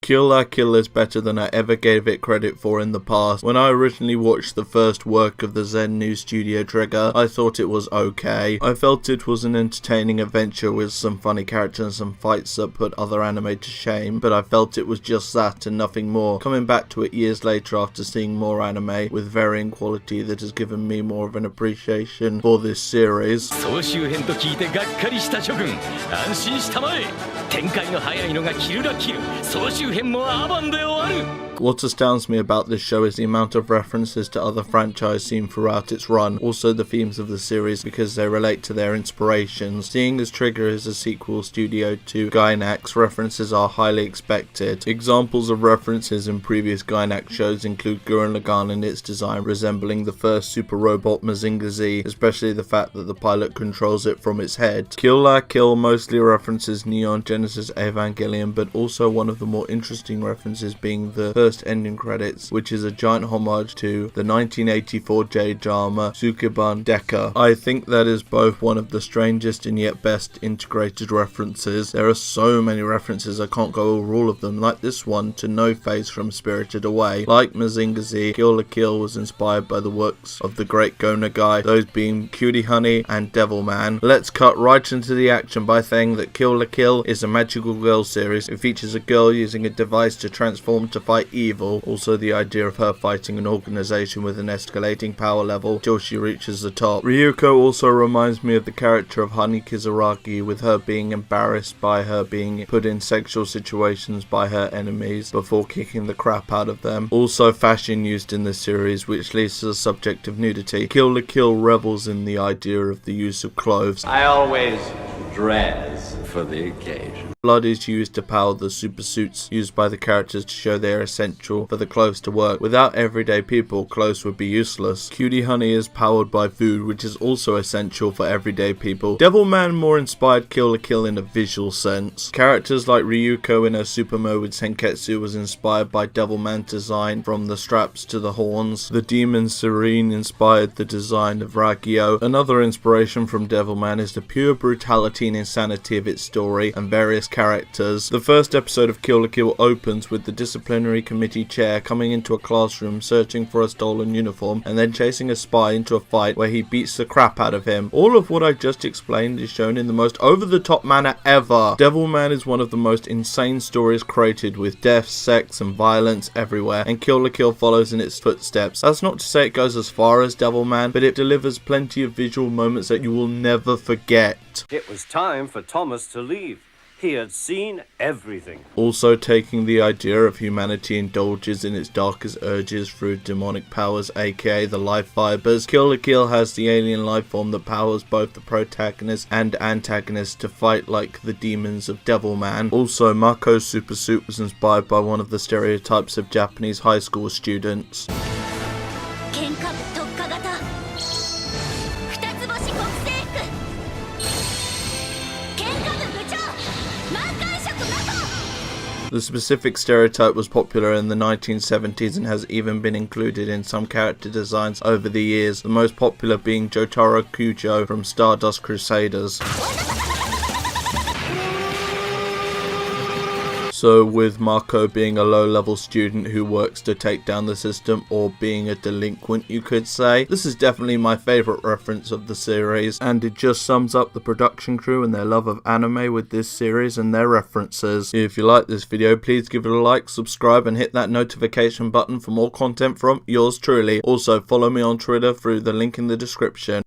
Kill La Kill is better than I ever gave it credit for in the past. When I originally watched the first work of the Zen New Studio Trigger, I thought it was okay. I felt it was an entertaining adventure with some funny characters and some fights that put other anime to shame, but I felt it was just that and nothing more. Coming back to it years later after seeing more anime with varying quality that has given me more of an appreciation for this series. 総集編と聞いてがっかりした諸君、安心したまえ。展開の早いのがキルラキル、総集編もアバンで終わる。 What astounds me about this show is the amount of references to other franchises seen throughout its run, also the themes of the series because they relate to their inspirations. Seeing as Trigger is a sequel studio to Gainax, references are highly expected. Examples of references in previous Gainax shows include Gurren Lagann and its design resembling the first super robot Mazinger Z, especially the fact that the pilot controls it from its head. Kill La Kill mostly references Neon Genesis Evangelion, but also one of the more interesting references being the first ending credits, which is a giant homage to the 1984 J-drama Sukeban Deka. I think that is both one of the strangest and yet best integrated references. There are so many references I can't go over all of them, like this one to No Face from Spirited Away. Like Mazinger Z, Kill La Kill was inspired by the works of the great Go Nagai, those being Cutie Honey and Devilman. Let's cut right into the action by saying that Kill La Kill is a magical girl series. It features a girl using a device to transform to fight evil. Also the idea of her fighting an organization with an escalating power level till she reaches the top. Ryuko also reminds me of the character of Hani Kizaragi, with her being embarrassed by her being put in sexual situations by her enemies before kicking the crap out of them. Also fashion used in this series, which leads to the subject of nudity. Kill La Kill revels in the idea of the use of clothes. I always dress for the occasion. Blood is used to power the super suits used by the characters to show they are essential for the clothes to work. Without everyday people, clothes would be useless. Cutie Honey is powered by food, which is also essential for everyday people. Devilman more inspired Kill La Kill in a visual sense. Characters like Ryuko in her super mode with Senketsu was inspired by Devilman's design from the straps to the horns. The demon Serene inspired the design of Ragyo. Another inspiration from Devilman is the pure brutality and insanity of its story and various characters. The first episode of Kill La Kill opens with the disciplinary committee chair coming into a classroom searching for a stolen uniform and then chasing a spy into a fight where he beats the crap out of him. All of what I just explained is shown in the most over-the-top manner ever. Devilman is one of the most insane stories created, with death, sex and violence everywhere, and Kill La Kill follows in its footsteps. That's not to say it goes as far as Devilman, but it delivers plenty of visual moments that you will never forget. It was time for Thomas to leave. He had seen everything. Also taking the idea of humanity indulges in its darkest urges through demonic powers, aka the life fibers. Kill La Kill has the alien life form that powers both the protagonist and antagonist to fight like the demons of Devilman. Also, Mako's super suit was inspired by one of the stereotypes of Japanese high school students. The specific stereotype was popular in the 1970s and has even been included in some character designs over the years, the most popular being Jotaro Kujo from Stardust Crusaders. So with Mako being a low-level student who works to take down the system, or being a delinquent you could say, this is definitely my favourite reference of the series, and it just sums up the production crew and their love of anime with this series and their references. If you like this video, please give it a like, subscribe and hit that notification button for more content from yours truly. Also follow me on Twitter through the link in the description.